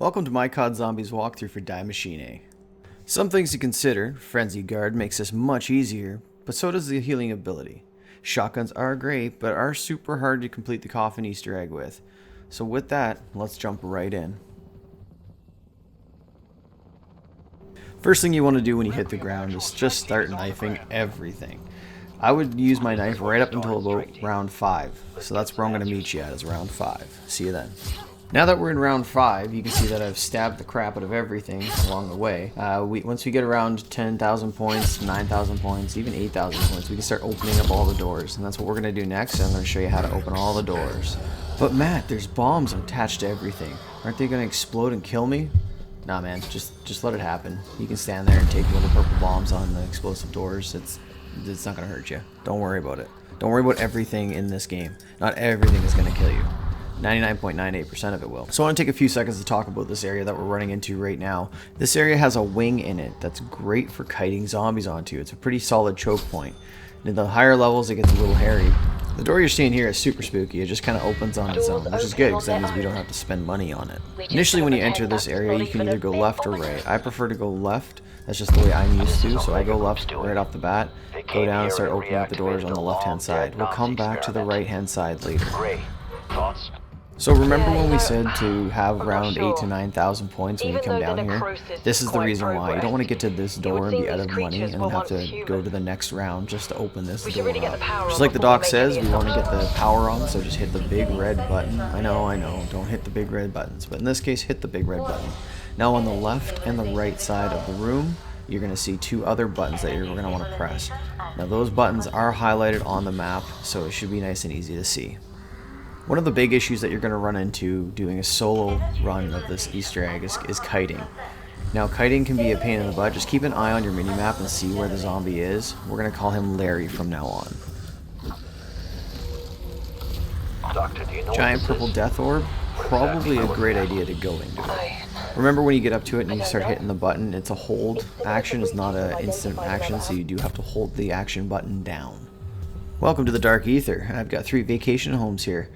Welcome to my COD Zombies walkthrough for Maschine. Some things to consider: Frenzy Guard makes this much easier, but so does the healing ability. Shotguns are great, but are super hard to complete the coffin Easter egg with. So with that, let's jump right in. First thing you want to do when you hit the ground is just start knifing everything. I would use my knife right up until about round 5, so that's where I'm going to meet you at, is round 5. See you then. Now that we're in round 5, you can see that I've stabbed the crap out of everything along the way. Once we get around 10,000 points, 9,000 points, even 8,000 points, we can start opening up all the doors. And that's what we're going to do next. I'm going to show you how to open all the doors. But Matt, there's bombs attached to everything. Aren't they going to explode and kill me? Nah man, just let it happen. You can stand there and take little purple bombs on the explosive doors. It's not going to hurt you. Don't worry about it. Don't worry about everything in this game. Not everything is going to kill you. 99.98% of it will. So I want to take a few seconds to talk about this area that we're running into right now. This area has a wing in it that's great for kiting zombies onto. It's a pretty solid choke point. And in the higher levels it gets a little hairy. The door you're seeing here is super spooky. It just kind of opens on its own, which is good because that means we don't have to spend money on it. Initially when you enter this area you can either go left or right. I prefer to go left. That's just the way I'm used to, so I go left right off the bat, go down and start opening up the doors on the left hand side. We'll come back to the right hand side later. So remember when we said to have around 8,000 to 9,000 points when you come down here? This is the reason why. You don't want to get to this door and be out of money and then have to go to the next round just to open this door up. Just like the doc says, we want to get the power on, so just hit the big red button. I know, don't hit the big red buttons, but in this case, hit the big red button. Now on the left and the right side of the room, you're going to see two other buttons that you're going to want to press. Now those buttons are highlighted on the map, so it should be nice and easy to see. One of the big issues that you're going to run into doing a solo run of this Easter egg is kiting. Now kiting can be a pain in the butt. Just keep an eye on your minimap and see where the zombie is. We're going to call him Larry from now on. Doctor, do you know Giant purple death orb, probably a great idea to go into it. Remember when you get up to it and you start hitting the button, it's a hold action, it's not an instant action, so you do have to hold the action button down. Welcome to the Dark Ether. I've got 3 vacation homes here.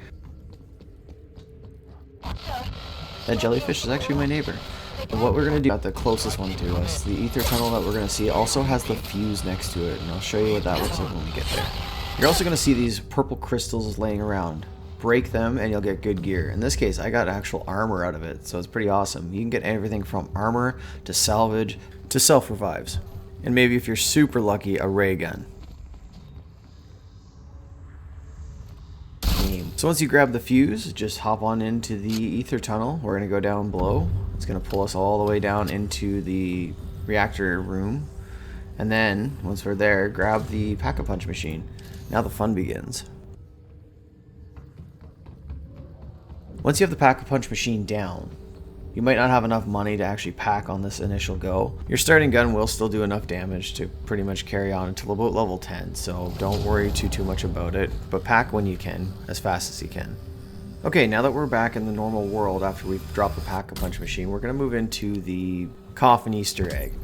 That jellyfish is actually my neighbor. And what we're going to do at the closest one to us, the ether tunnel that we're going to see also has the fuse next to it, and I'll show you what that looks like when we get there. You're also going to see these purple crystals laying around. Break them and you'll get good gear. In this case, I got actual armor out of it, so it's pretty awesome. You can get everything from armor to salvage to self-revives. And maybe if you're super lucky, a ray gun. So once you grab the fuse, just hop on into the ether tunnel. We're going to go down below. It's going to pull us all the way down into the reactor room. And then, once we're there, grab the pack-a-punch machine. Now the fun begins. Once you have the pack-a-punch machine down, you might not have enough money to actually pack on this initial go. Your starting gun will still do enough damage to pretty much carry on until about level 10, so don't worry too much about it, but pack when you can, as fast as you can. Okay, now that we're back in the normal world after we've dropped the pack-a-punch machine, we're going to move into the coffin Easter egg.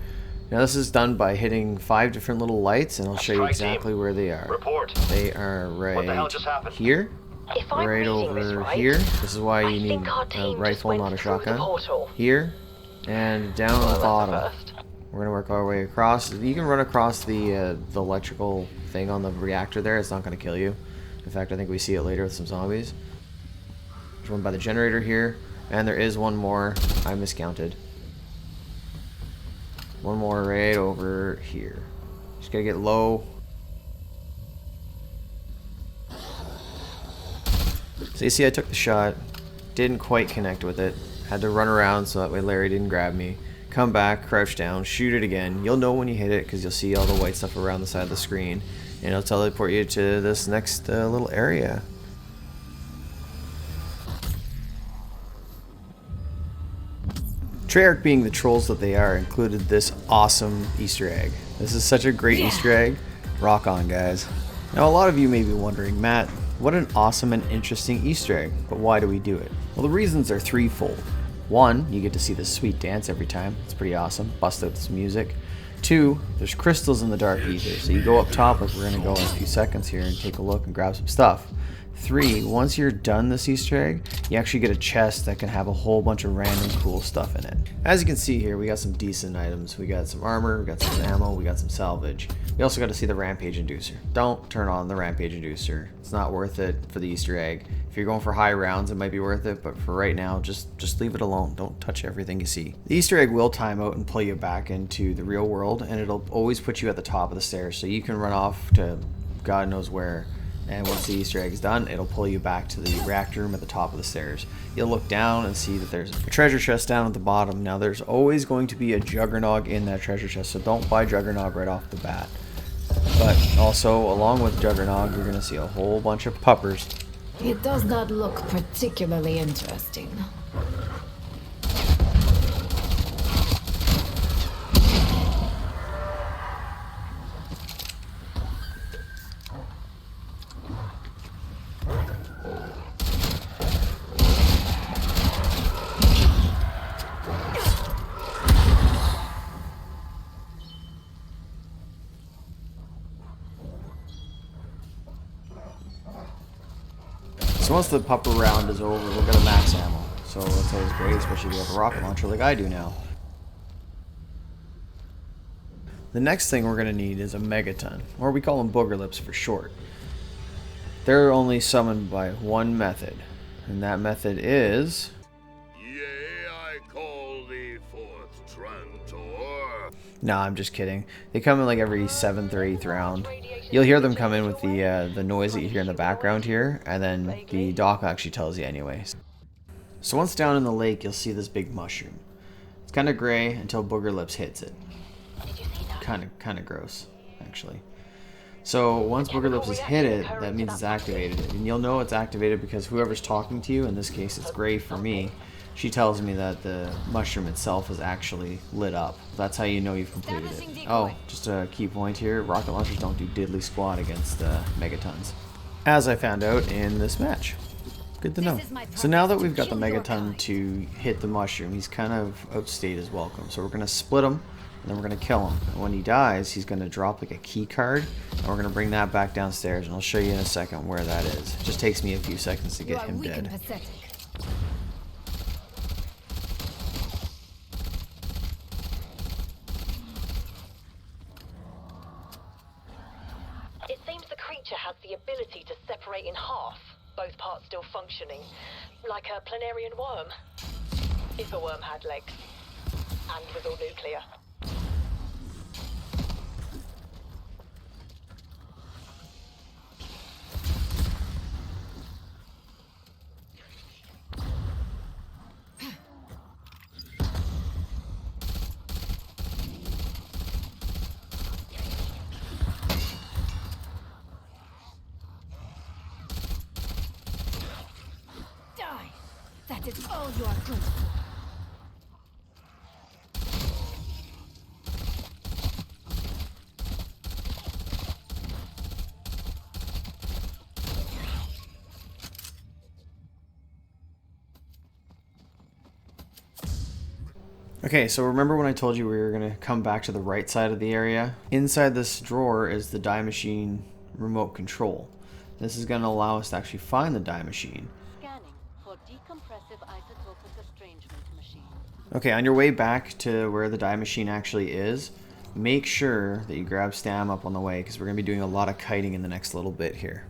Now this is done by hitting 5 different little lights, and I'll show you exactly where they are. Report. They are right here. Right over here. This is why you need a rifle, not a shotgun. Here, and down at the bottom. We're going to work our way across. You can run across the electrical thing on the reactor there. It's not going to kill you. In fact, I think we see it later with some zombies. There's one by the generator here, and there is one more. I miscounted. One more right over here. Just got to get low. So you see I took the shot, didn't quite connect with it, had to run around so that way Larry didn't grab me, come back, crouch down, shoot it again. You'll know when you hit it because you'll see all the white stuff around the side of the screen, and it'll teleport you to this next little area. Treyarch, being the trolls that they are, included this awesome Easter egg. This is such a great Easter egg. Rock on, guys. Now a lot of you may be wondering, Matt, what an awesome and interesting Easter egg, but why do we do it? Well, the reasons are threefold. 1, you get to see this sweet dance every time. It's pretty awesome. Bust out this music. 2, there's crystals in the dark ether, so you go up top like we're going to go in a few seconds here and take a look and grab some stuff. 3, once you're done this Easter egg, you actually get a chest that can have a whole bunch of random cool stuff in it. As you can see here, we got some decent items. We got some armor, we got some ammo, we got some salvage. We also got to see the Rampage Inducer. Don't turn on the Rampage Inducer. It's not worth it for the Easter egg. If you're going for high rounds, it might be worth it, but for right now, just leave it alone. Don't touch everything you see. The Easter egg will time out and pull you back into the real world, and it'll always put you at the top of the stairs, so you can run off to God knows where. And once the Easter egg is done, it'll pull you back to the reactor room at the top of the stairs. You'll look down and see that there's a treasure chest down at the bottom. Now there's always going to be a Juggernog in that treasure chest, so don't buy Juggernog right off the bat. But also, along with Juggernog, you're going to see a whole bunch of puppers. It does not look particularly interesting. So once the pupper round is over, we'll get a max ammo. So that's always great, especially if you have a rocket launcher like I do now. The next thing we're going to need is a megaton, or we call them booger lips for short. They're only summoned by one method, and that method is... Yea, I call thee forth, Trantor. Nah, I'm just kidding. They come in like every 7th or 8th round. You'll hear them come in with the noise that you hear in the background here, and then the doc actually tells you anyways. So once down in the lake, you'll see this big mushroom. It's kind of gray until Booger Lips hits it. Kind of gross, actually. So once Booger Lips has hit it, that means it's activated. And you'll know it's activated because whoever's talking to you, in this case it's Gray for me, she tells me that the mushroom itself is actually lit up. That's how you know you've completed it. Oh, just a key point here, rocket launchers don't do diddly squat against megatons. As I found out in this match. Good to know. So now that we've got the megaton to hit the mushroom, he's kind of outstayed his welcome. So we're going to split him, and then we're going to kill him. And when he dies, he's going to drop like a key card, and we're going to bring that back downstairs, and I'll show you in a second where that is. It just takes me a few seconds to get him dead. It seems the creature has the ability to separate in half, both parts still functioning, like a planarian worm. If a worm had legs, and was all nuclear. That is all you are good for. Okay, so remember when I told you we were going to come back to the right side of the area? Inside this drawer is the die machine remote control. This is going to allow us to actually find the die machine. Okay, on your way back to where the die machine actually is, make sure that you grab Stam up on the way because we're going to be doing a lot of kiting in the next little bit here.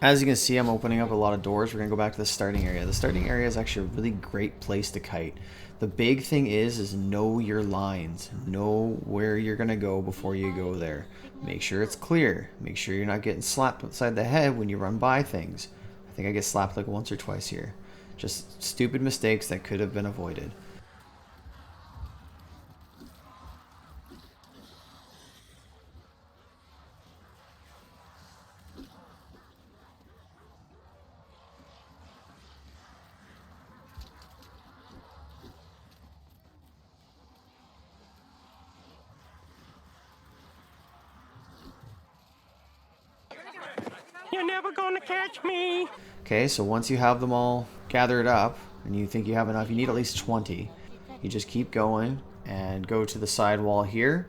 As you can see, I'm opening up a lot of doors. We're going to go back to the starting area. The starting area is actually a really great place to kite. The big thing is know your lines. Know where you're going to go before you go there. Make sure it's clear. Make sure you're not getting slapped upside the head when you run by things. I think I get slapped like once or twice here. Just stupid mistakes that could have been avoided. You're never gonna catch me. Okay, so once you have them all gathered up, and you think you have enough, you need at least 20. You just keep going and go to the side wall here.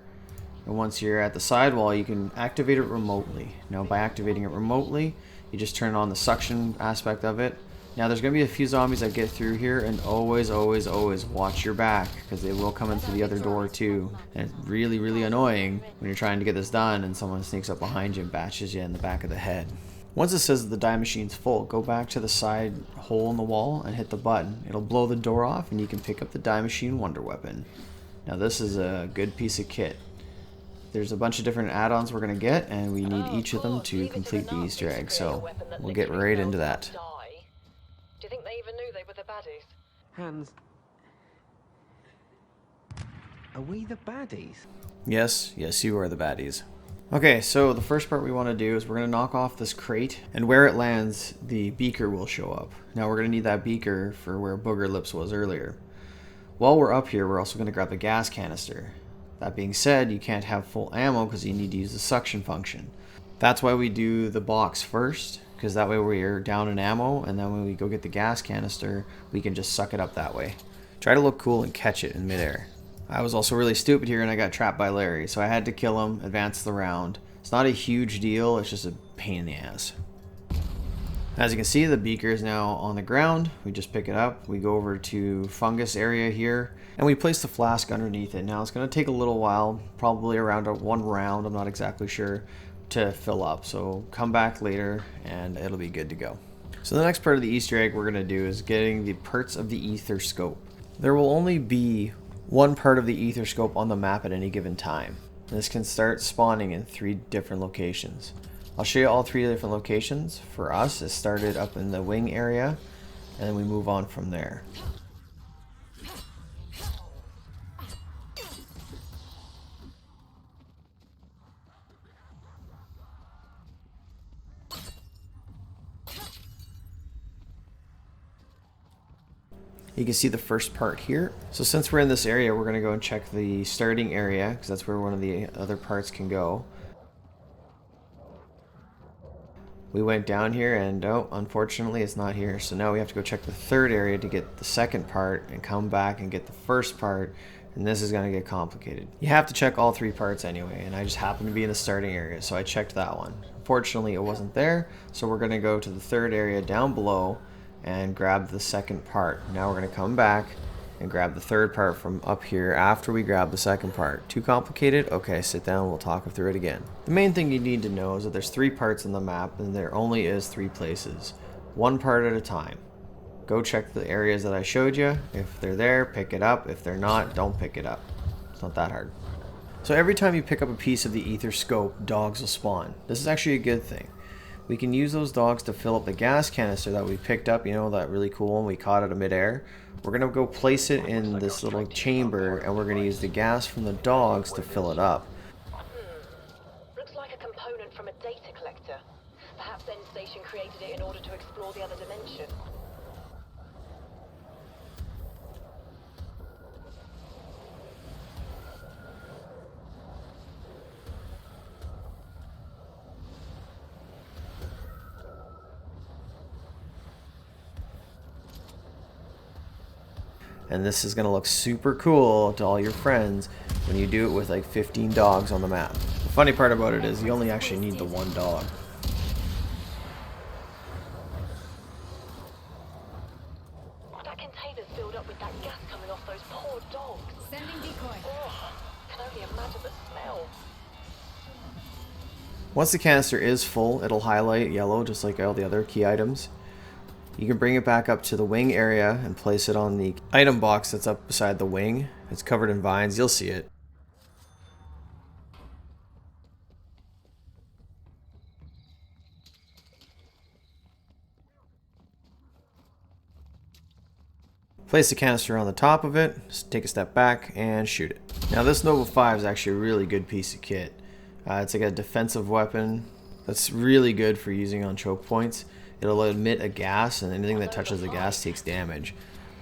And once you're at the side wall, you can activate it remotely. Now by activating it remotely, You just turn on the suction aspect of it. Now there's going to be a few zombies that get through here, and always watch your back, because they will come in through the other door too. And it's really annoying when you're trying to get this done and someone sneaks up behind you and bashes you in the back of the head. Once it says that the dye machine's full, go back to the side hole in the wall and hit the button. It'll blow the door off and you can pick up the dye machine wonder weapon. Now this is a good piece of kit. There's a bunch of different add-ons we're going to get, and we need each of them to complete the Easter egg, so we'll get right into that. Do you think they even knew they were the baddies? Hans, are we the baddies? Yes, you are the baddies. Okay, so the first part we want to do is we're going to knock off this crate, and where it lands, the beaker will show up. Now we're going to need that beaker for where Booger Lips was earlier. While we're up here, we're also going to grab the gas canister. That being said, you can't have full ammo because you need to use the suction function. That's why we do the box first, because that way we're down in ammo, and then when we go get the gas canister, we can just suck it up that way. Try to look cool and catch it in midair. I was also really stupid here and I got trapped by Larry, so I had to kill him, advance the round. It's not a huge deal, it's just a pain in the ass. As you can see, the beaker is now on the ground. We just pick it up, we go over to fungus area here, and we place the flask underneath it. Now it's going to take a little while, probably around one round, I'm not exactly sure, to fill up. So come back later and it'll be good to go. So the next part of the Easter egg we're going to do is getting the parts of the ether scope. There will only be one part of the ether scope on the map at any given time. This can start spawning in 3 different locations. I'll show you all 3 different locations. For us, it started up in the wing area, and then we move on from there. You can see the first part here. So since we're in this area, we're going to go and check the starting area, because that's where one of the other parts can go. We went down here and oh, unfortunately it's not here. So now we have to go check the third area to get the second part and come back and get the first part. And this is going to get complicated. You have to check all 3 parts anyway, and I just happened to be in the starting area, so I checked that one. Unfortunately it wasn't there, so we're going to go to the third area down below and grab the second part. Now we're going to come back and grab the third part from up here after we grab the second part. Too complicated? Okay, sit down, we'll talk through it again. The main thing you need to know is that there's 3 parts on the map and there only is 3 places. 1 part at a time. Go check the areas that I showed you. If they're there, pick it up. If they're not, don't pick it up. It's not that hard. So every time you pick up a piece of the ether scope, dogs will spawn. This is actually a good thing. We can use those dogs to fill up the gas canister that we picked up, you know, that really cool one we caught out of midair. We're going to go place it in this little chamber, and we're going to use the gas from the dogs to fill it up. Looks like a component from a data collector. Perhaps End Station created it in order to explore the other dimension. And this is going to look super cool to all your friends when you do it with like 15 dogs on the map. The funny part about it is you only actually need the 1 dog. That container's filled up with that gas coming off those poor dogs. Sending decoy. Oh, can only imagine the smell. Once the canister is full, it'll highlight yellow just like all the other key items. You can bring it back up to the wing area and place it on the item box that's up beside the wing. It's covered in vines, you'll see it. Place the canister on the top of it, just take a step back and shoot it. Now this Nova 5 is actually a really good piece of kit. It's like a defensive weapon that's really good for using on choke points. It'll emit a gas, and anything that touches the gas takes damage.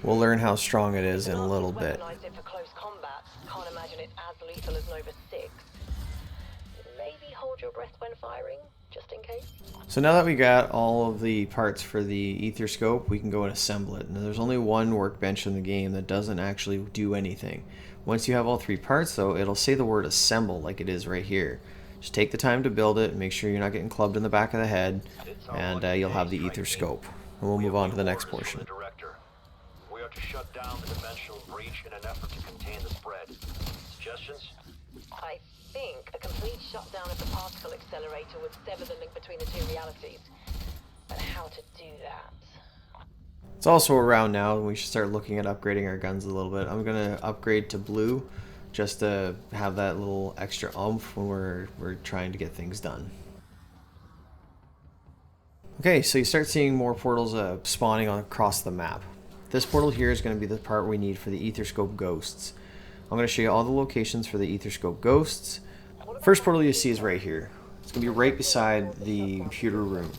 We'll learn how strong it is in a little bit. Weaponized it for close combat. Can't imagine it's as lethal as Nova 6. Maybe hold your breath when firing, just in case. So now that we got all of the parts for the ether scope, we can go and assemble it. And there's only one workbench in the game that doesn't actually do anything. Once you have all 3 parts though, it'll say the word assemble like it is right here. Just take the time to build it, make sure you're not getting clubbed in the back of the head, and you'll have the ether scope. And we'll move on to the next portion. We are to shut down the dimensional breach in an effort to contain the spread. Suggestions? I think a complete shutdown of the particle accelerator would sever the link between the two realities. But how to do that? It's also around now, and we should start looking at upgrading our guns a little bit. I'm going to upgrade to blue, just to have that little extra oomph when we're trying to get things done. Okay, so you start seeing more portals spawning across the map. This portal here is going to be the part we need for the Etherscope ghosts. I'm going to show you all the locations for the Etherscope ghosts. First portal you see is right here. It's going to be right beside the computer room.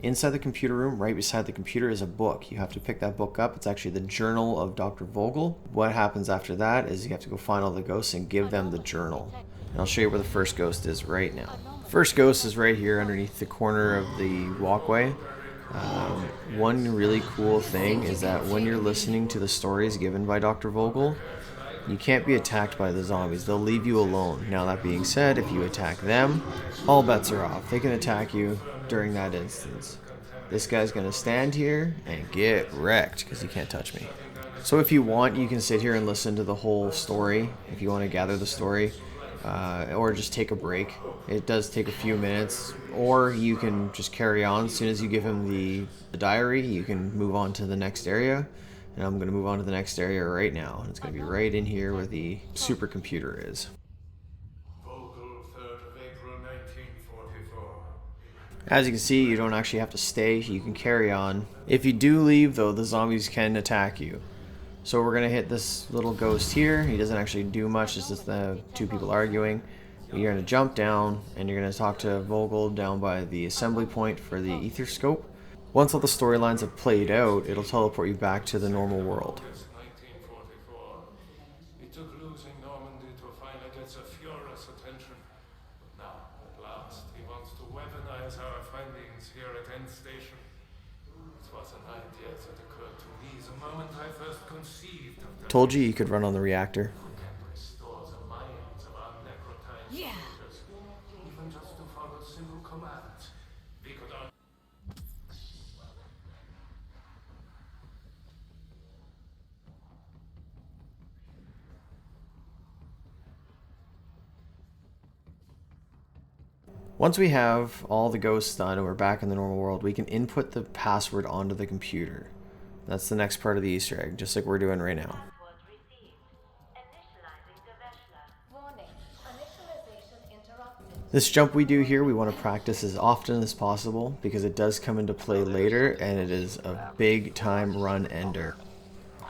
Inside the computer room, right beside the computer, is a book. You have to pick that book up. It's actually the journal of Dr. Vogel. What happens after that is you have to go find all the ghosts and give them the journal. And I'll show you where the first ghost is right now. First ghost is right here underneath the corner of the walkway. One really cool thing is that when you're listening to the stories given by Dr. Vogel, you can't be attacked by the zombies. They'll leave you alone. Now that being said, if you attack them, all bets are off. They can attack you during that instance. This guy's going to stand here and get wrecked because he can't touch me. So if you want, you can sit here and listen to the whole story if you want to gather the story, or just take a break. It does take a few minutes, or you can just carry on. As soon as you give him the diary, you can move on to the next area. And I'm going to move on to the next area right now. And it's going to be right in here where the supercomputer is. Vogel, 3rd of April, 1944. As you can see, you don't actually have to stay. You can carry on. If you do leave, though, the zombies can attack you. So we're going to hit this little ghost here. He doesn't actually do much. It's just the two people arguing. You're going to jump down, and you're going to talk to Vogel down by the assembly point for the ether scope. Once all the storylines have played out, it'll teleport you back to the normal world. 1944. It took losing Normandy to finally get the Führer's attention. But now, at last, he wants to weaponize our findings here at End Station. It was an idea that occurred to me the moment I first conceived of the... Told you could run on the reactor. Can restore the minds of our necrotized soldiers, even just to follow simple commands. We could... Once we have all the ghosts done and we're back in the normal world, we can input the password onto the computer. That's the next part of the Easter egg, just like we're doing right now. This jump we do here, we want to practice as often as possible because it does come into play later and it is a big time run ender.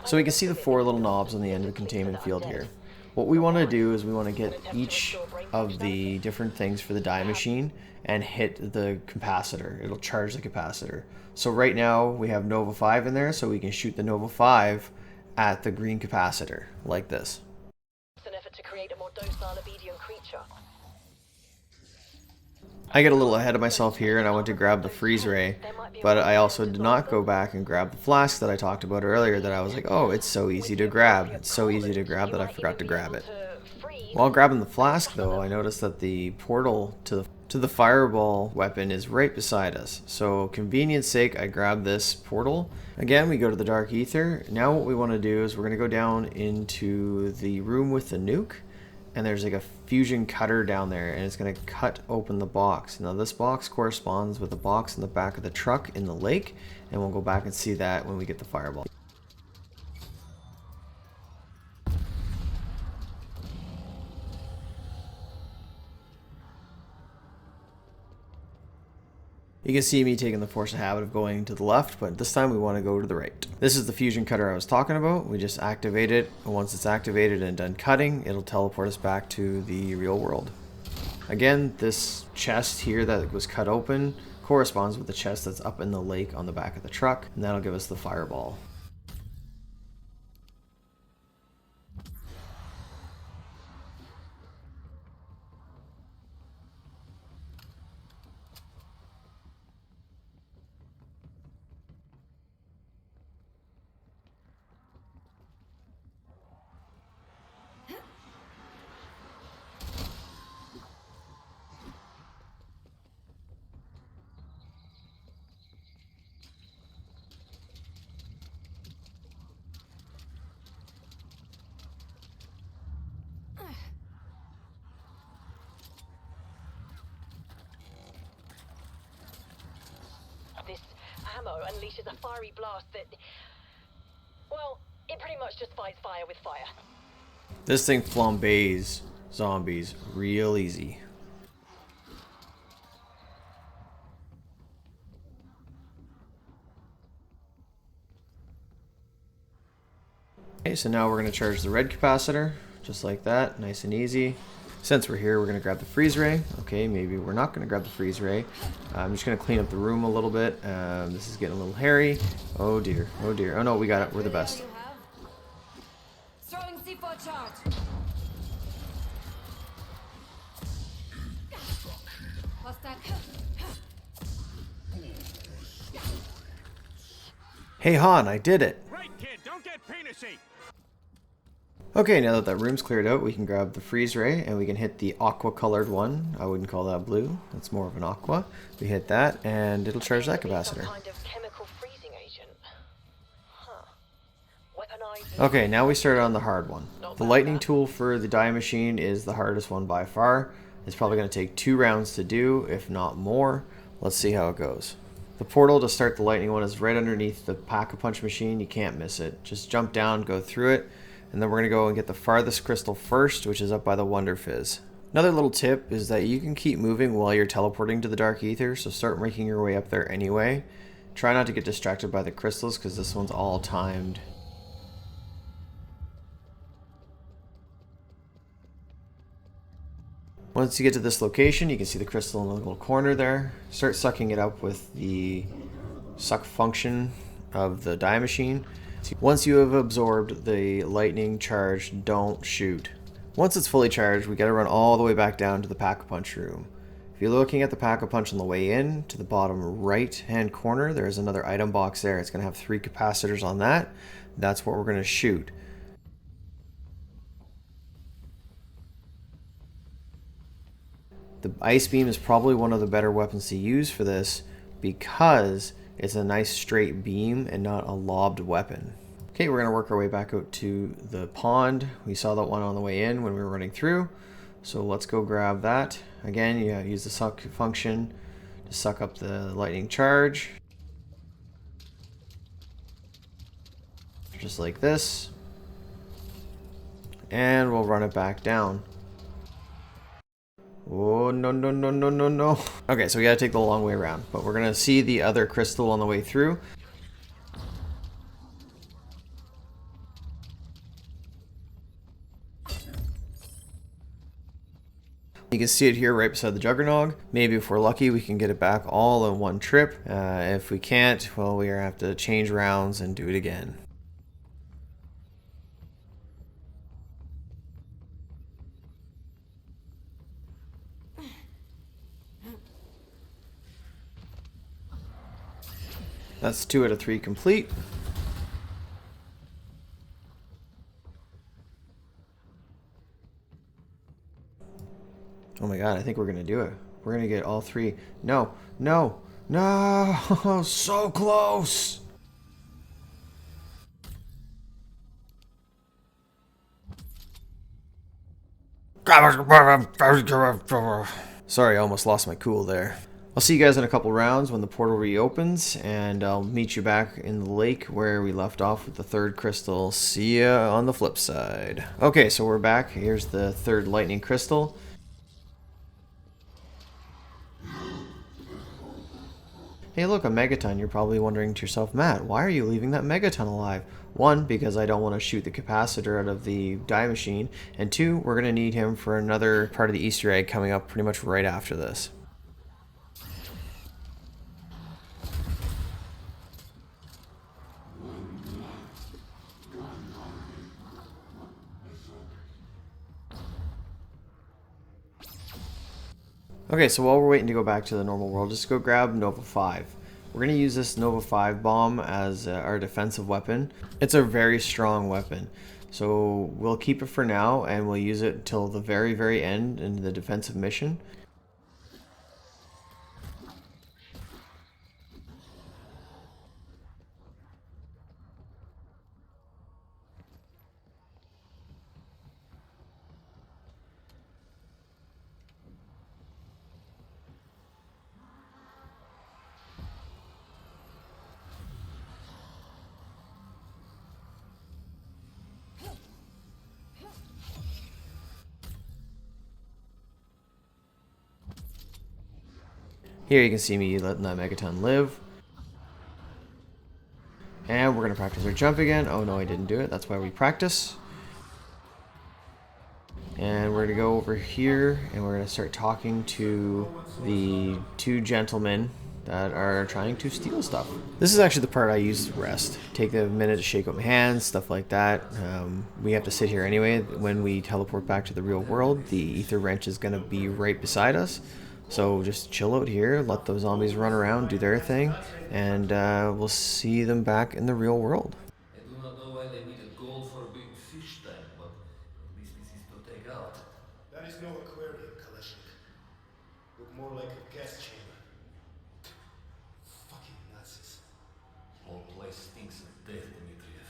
So we can see the 4 little knobs on the end of the containment field here. What we want to do is we want to get each of the different things for the die machine and hit the capacitor. It'll charge the capacitor. So right now we have Nova 5 in there, so we can shoot the Nova 5 at the green capacitor, like this. It's an effort to create a more docile, obedient creature. I get a little ahead of myself here and I went to grab the freeze ray, but I also did not go back and grab the flask that I talked about earlier that I was like, oh, it's so easy to grab. It's so easy to grab that I forgot to grab it. While grabbing the flask though, I noticed that the portal to the fireball weapon is right beside us. So convenience sake, I grabbed this portal. Again, we go to the dark ether. Now what we want to do is we're going to go down into the room with the nuke. And there's like a fusion cutter down there and it's going to cut open the box. Now this box corresponds with the box in the back of the truck in the lake, and we'll go back and see that when we get the fireball. You can see me taking the force of habit of going to the left, but this time we want to go to the right. This is the fusion cutter I was talking about. We just activate it, and once it's activated and done cutting, it'll teleport us back to the real world. Again, this chest here that was cut open corresponds with the chest that's up in the lake on the back of the truck, and that'll give us the fireball. unleashes a fiery blast that... Well, it pretty much just fights fire with fire. This thing flambés zombies real easy. Okay, so now we're going to charge the red capacitor, just like that, nice and easy. Since we're here, we're going to grab the freeze ray. Okay, maybe we're not going to grab the freeze ray. I'm just going to clean up the room a little bit. This is getting a little hairy. Oh dear, oh dear. Oh no, we got it. We're the best. Throwing C4 charge. Hostile. Hey Han, I did it. Right, kid, don't get penisy. Okay, now that that room's cleared out, we can grab the freeze ray and we can hit the aqua colored one. I wouldn't call that blue. That's more of an aqua. We hit that and it'll charge that capacitor. Some kind of chemical freezing agent. Huh. Weaponized. Okay, now we start on the hard one. The lightning tool for the die machine is the hardest one by far. It's probably going to take 2 rounds to do, if not more. Let's see how it goes. The portal to start the lightning one is right underneath the pack-a-punch machine. You can't miss it. Just jump down, go through it, and then we're going to go and get the farthest crystal first, which is up by the Wonder Fizz. Another little tip is that you can keep moving while you're teleporting to the Dark Ether, so start making your way up there anyway. Try not to get distracted by the crystals, because this one's all timed. Once you get to this location, you can see the crystal in the little corner there. Start sucking it up with the suck function of the die machine. Once you have absorbed the lightning charge, don't shoot. Once it's fully charged, we gotta run all the way back down to the pack-a-punch room. If you're looking at the pack-a-punch on the way in, to the bottom right-hand corner, there's another item box there. It's gonna have 3 capacitors on that. That's what we're gonna shoot. The ice beam is probably one of the better weapons to use for this because it's a nice straight beam and not a lobbed weapon. Okay, we're going to work our way back out to the pond. We saw that one on the way in when we were running through. So let's go grab that. Again, you use the suck function to suck up the lightning charge. Just like this. And we'll run it back down. Oh, no, no, no, no, no, no. Okay, so we gotta take the long way around, but we're gonna see the other crystal on the way through. You can see it here right beside the Juggernog. Maybe if we're lucky, we can get it back all in one trip. If we can't, well, we have to change rounds and do it again. That's 2 out of 3 complete. Oh my god, I think we're gonna do it. We're gonna get all 3. No, no, no! So close! Sorry, I almost lost my cool there. I'll see you guys in a couple rounds when the portal reopens, and I'll meet you back in the lake where we left off with the 3rd crystal. See ya on the flip side. Okay, so we're back. Here's the 3rd lightning crystal. Hey look, a megaton. You're probably wondering to yourself, Matt, why are you leaving that megaton alive? 1, because I don't want to shoot the capacitor out of the die machine, and 2, we're going to need him for another part of the Easter egg coming up pretty much right after this. Okay, so while we're waiting to go back to the normal world, just go grab Nova 5. We're going to use this Nova 5 bomb as our defensive weapon. It's a very strong weapon, so we'll keep it for now and we'll use it till the very, very end in the defensive mission. Here you can see me letting that Megaton live. And we're going to practice our jump again. Oh no, I didn't do it. That's why we practice. And we're going to go over here and we're going to start talking to the two gentlemen that are trying to steal stuff. This is actually the part I use to rest. Take a minute to shake out my hands, stuff like that. We have to sit here anyway. When we teleport back to the real world, the ether wrench is going to be right beside us. So just chill out here, let those zombies run around, do their thing, and we'll see them back in the real world. I do not know why they needed gold for a big fish tank, but at least this is to take out. That is no aquarium, Kalashnik. Look more like a gas chamber. Fucking Nazis. Whole place stinks of death, Dmitriev.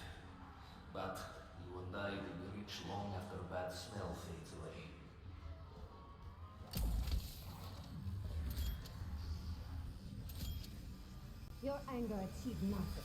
But you and I will be rich long after bad smell fades away. Your anger achieved nothing.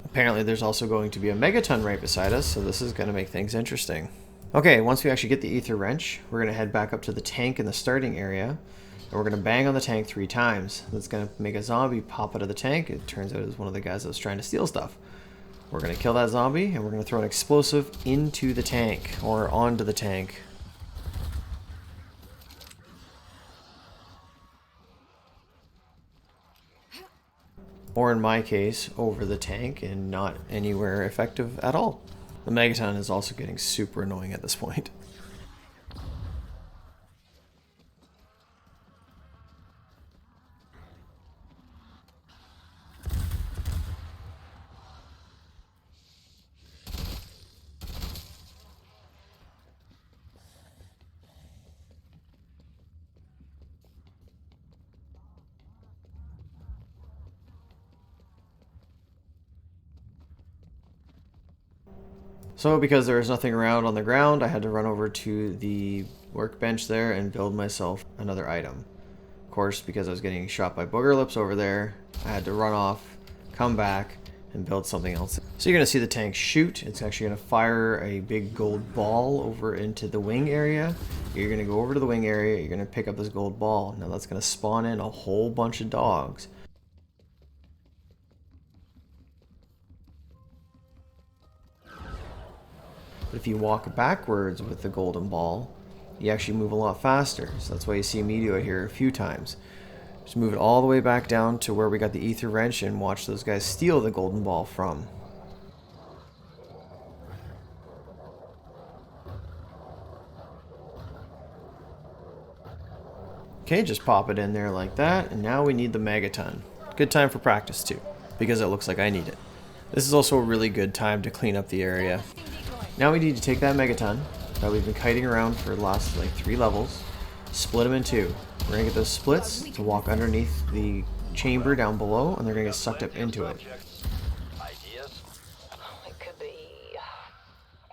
Apparently there's also going to be a Megaton right beside us, so this is going to make things interesting. Okay, once we actually get the ether wrench, we're going to head back up to the tank in the starting area, and we're going to bang on the tank 3 times. That's going to make a zombie pop out of the tank. It turns out it was one of the guys that was trying to steal stuff. We're going to kill that zombie, and we're going to throw an explosive into the tank, or onto the tank. Or in my case, over the tank and not anywhere effective at all. The Megaton is also getting super annoying at this point. So because there was nothing around on the ground, I had to run over to the workbench there and build myself another item. Of course, because I was getting shot by booger lips over there, I had to run off, come back, and build something else. So you're going to see the tank shoot. It's actually going to fire a big gold ball over into the wing area. You're going to go over to the wing area, you're going to pick up this gold ball. Now that's going to spawn in a whole bunch of dogs. But if you walk backwards with the golden ball, you actually move a lot faster. So that's why you see me do it here a few times. Just move it all the way back down to where we got the ether wrench and watch those guys steal the golden ball from. Okay, just pop it in there like that, and now we need the Megaton. Good time for practice too, because it looks like I need it. This is also a really good time to clean up the area. Now we need to take that Megaton that we've been kiting around for the last like 3 levels, split them in 2. We're gonna get those splits to walk underneath the chamber down below, and they're gonna get sucked up into it. Ideas? It could be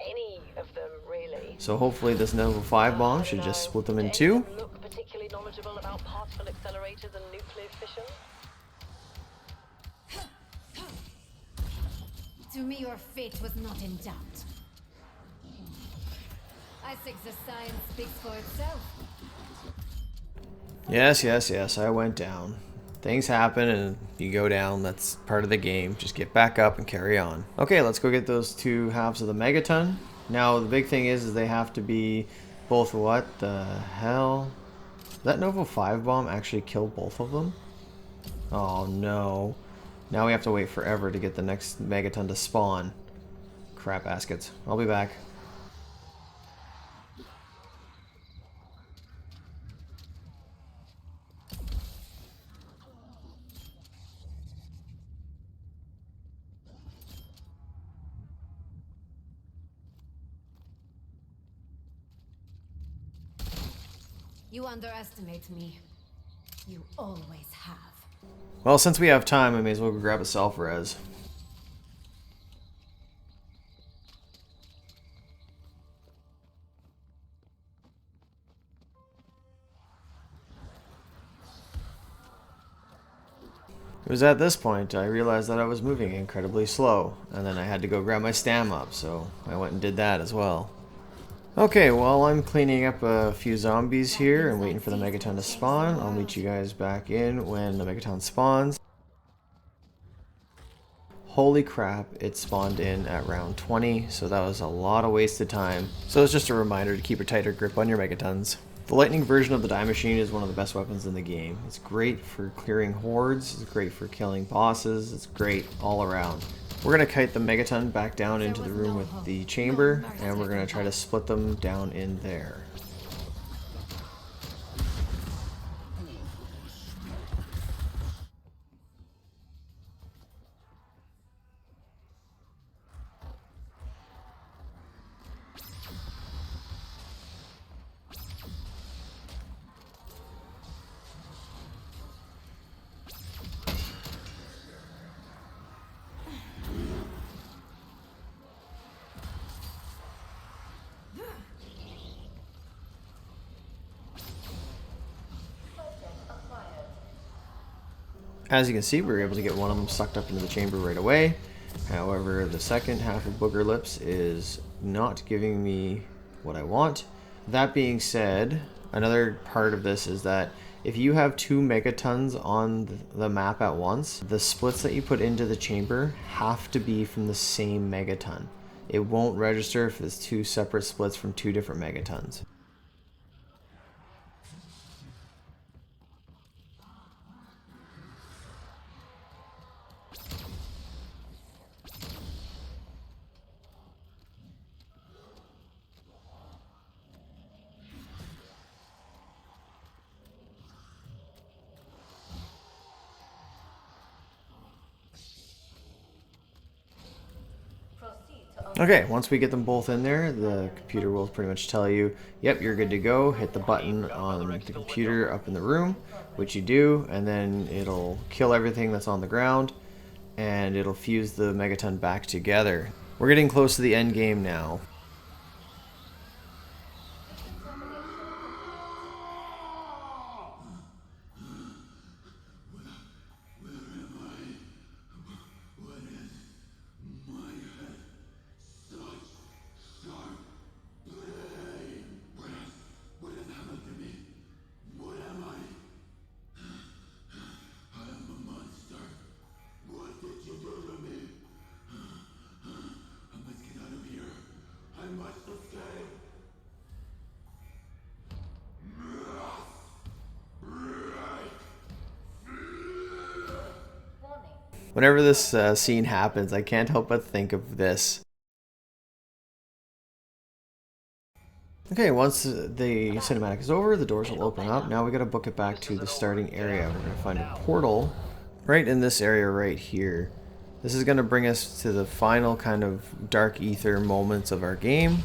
any of them, really. So hopefully this level 5 bomb should just split them in 2. Look particularly knowledgeable about particle accelerators and nuclear fission. To me, your fate was not in doubt. I think the science speaks for itself. Yes, I went down. Things happen and you go down, that's part of the game. Just get back up and carry on. Okay, let's go get those 2 halves of the Megaton. Now the big thing is they have to be both what the hell? Did that Nova 5 bomb actually kill both of them? Oh no. Now we have to wait forever to get the next Megaton to spawn. Crap baskets. I'll be back. You underestimate me. You always have. Well, since we have time, I may as well go grab a self-res. It was at this point I realized that I was moving incredibly slow, and then I had to go grab my stam up, so I went and did that as well. Okay, while I'm cleaning up a few zombies here and waiting for the megaton to spawn, I'll meet you guys back in when the megaton spawns. Holy crap, it spawned in at round 20, so that was a lot of wasted time. So it's just a reminder to keep a tighter grip on your megatons. The lightning version of the die machine is one of the best weapons in the game. It's great for clearing hordes, it's great for killing bosses, it's great all around. We're going to kite the megaton back down into the room with the chamber, and we're going to try to split them down in there. As you can see, we were able to get one of them sucked up into the chamber right away. However, the second half of Booger Lips is not giving me what I want. That being said, another part of this is that if you have 2 megatons on the map at once, the splits that you put into the chamber have to be from the same megaton. It won't register if it's 2 separate splits from 2 different megatons. Okay, once we get them both in there, the computer will pretty much tell you, yep, you're good to go. Hit the button on the computer up in the room, which you do, and then it'll kill everything that's on the ground, and it'll fuse the megaton back together. We're getting close to the end game now. Whenever this scene happens, I can't help but think of this. Okay, once the cinematic is over, the doors will open up. Now we gotta book it back to the starting area. We're gonna find a portal right in this area right here. This is gonna bring us to the final kind of dark ether moments of our game.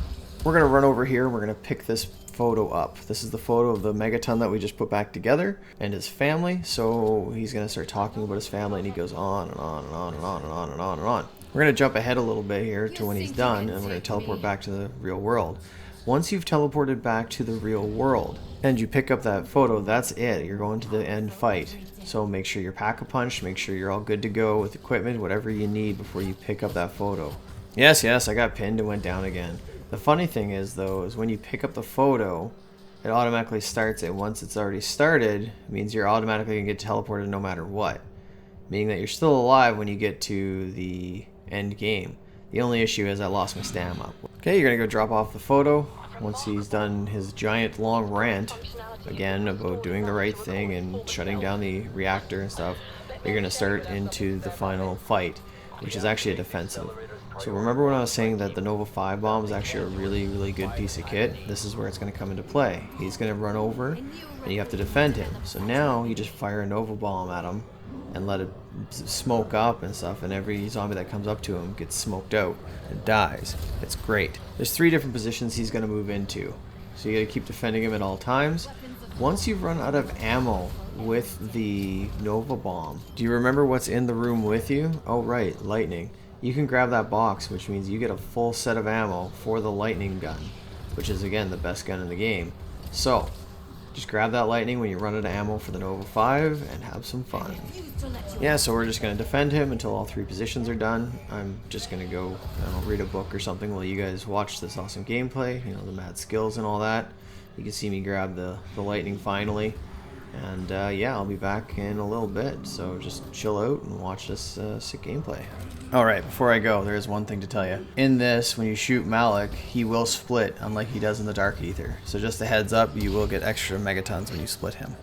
We're gonna run over here, we're gonna pick this photo up. This is the photo of the megaton that we just put back together and his family. So he's gonna start talking about his family, and he goes on and on and on and on and on and on and on. We're gonna jump ahead a little bit here to when he's done, and we're gonna teleport back to the real world. Once you've teleported back to the real world and you pick up that photo, that's it. You're going to the end fight. So make sure you're pack-a-punch, make sure you're all good to go with equipment, whatever you need before you pick up that photo. Yes, I got pinned and went down again. The funny thing is, though, is when you pick up the photo, it automatically starts it. Once it's already started, it means you're automatically going to get teleported no matter what. Meaning that you're still alive when you get to the end game. The only issue is I lost my stamina. Okay, you're going to go drop off the photo. Once he's done his giant long rant, again, about doing the right thing and shutting down the reactor and stuff, you're going to start into the final fight, which is actually a defensive. So remember when I was saying that the Nova 5 bomb is actually a really good piece of kit? This is where it's going to come into play. He's going to run over and you have to defend him. So now you just fire a Nova bomb at him and let it smoke up and stuff, and every zombie that comes up to him gets smoked out and dies. It's great. There's 3 different positions he's going to move into. So you got to keep defending him at all times. Once you've run out of ammo with the Nova bomb, do you remember what's in the room with you? Oh right, lightning. You can grab that box, which means you get a full set of ammo for the lightning gun, which is again the best gun in the game. So Just grab that lightning when you run out of ammo for the Nova 5 and have some fun. Yeah, so we're just going to defend him until all 3 positions are done. I'm just going to go, I don't know, read a book or something while you guys watch this awesome gameplay, you know, the mad skills and all that. You can see me grab the lightning finally. And yeah, I'll be back in a little bit, so just chill out and watch this sick gameplay. Alright, before I go, there is one thing to tell you. In this, when you shoot Malik, he will split, unlike he does in the Dark Ether. So just a heads up, you will get extra megatons when you split him.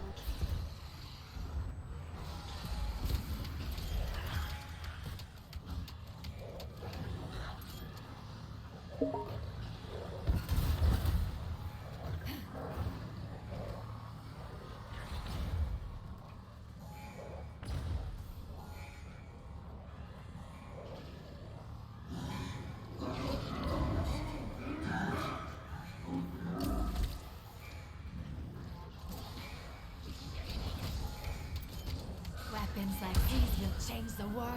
Weapons like these will change the world.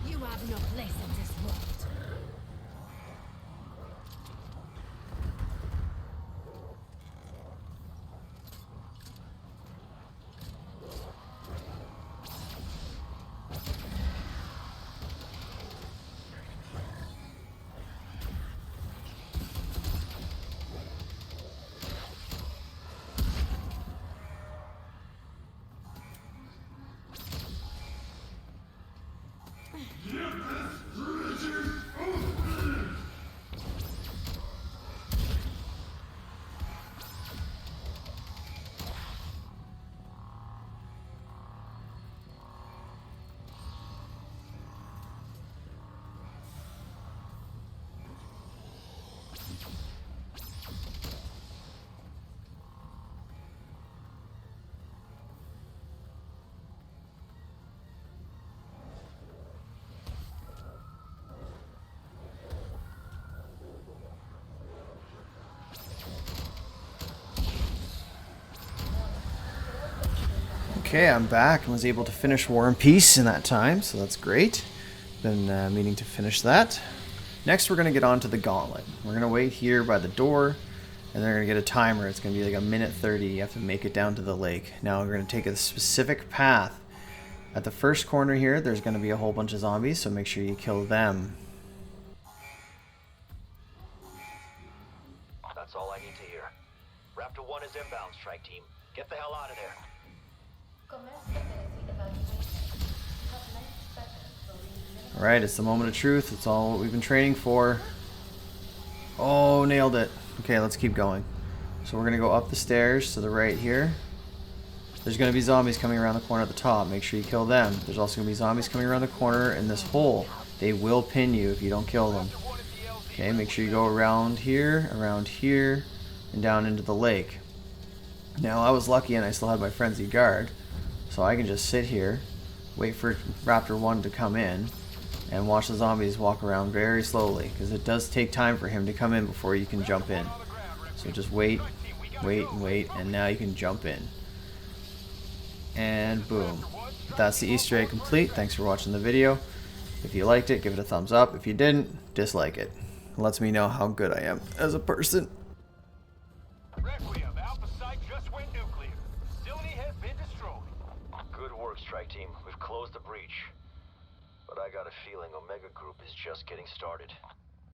You have no place in this world. Okay, I'm back and was able to finish War and Peace in that time, so that's great. Been meaning to finish that. Next, we're going to get on to the Gauntlet. We're going to wait here by the door, and they're going to get a timer. It's going to be like a minute 30. You have to make it down to the lake. Now, we're going to take a specific path. At the first corner here, there's going to be a whole bunch of zombies, so make sure you kill them. That's all I need to hear. Raptor 1 is inbound, strike team. Get the hell out of there. Alright, it's the moment of truth. It's all what we've been training for. Oh, nailed it. Okay, let's keep going. So we're going to go up the stairs to the right here. There's going to be zombies coming around the corner at the top. Make sure you kill them. There's also going to be zombies coming around the corner in this hole. They will pin you if you don't kill them. Okay, make sure you go around here, and down into the lake. Now, I was lucky and I still had my frenzied guard. So I can just sit here, wait for Raptor 1 to come in, and watch the zombies walk around very slowly, because it does take time for him to come in before you can jump in. So just wait, and now you can jump in. And boom. That's the Easter egg complete. Thanks for watching the video. If you liked it, give it a thumbs up. If you didn't, dislike it. It lets me know how good I am as a person. Requiem, Alpha Site just went nuclear. Facility has been destroyed. Good work, strike team. We've closed the breach. But I got a feeling Omega Group is just getting started.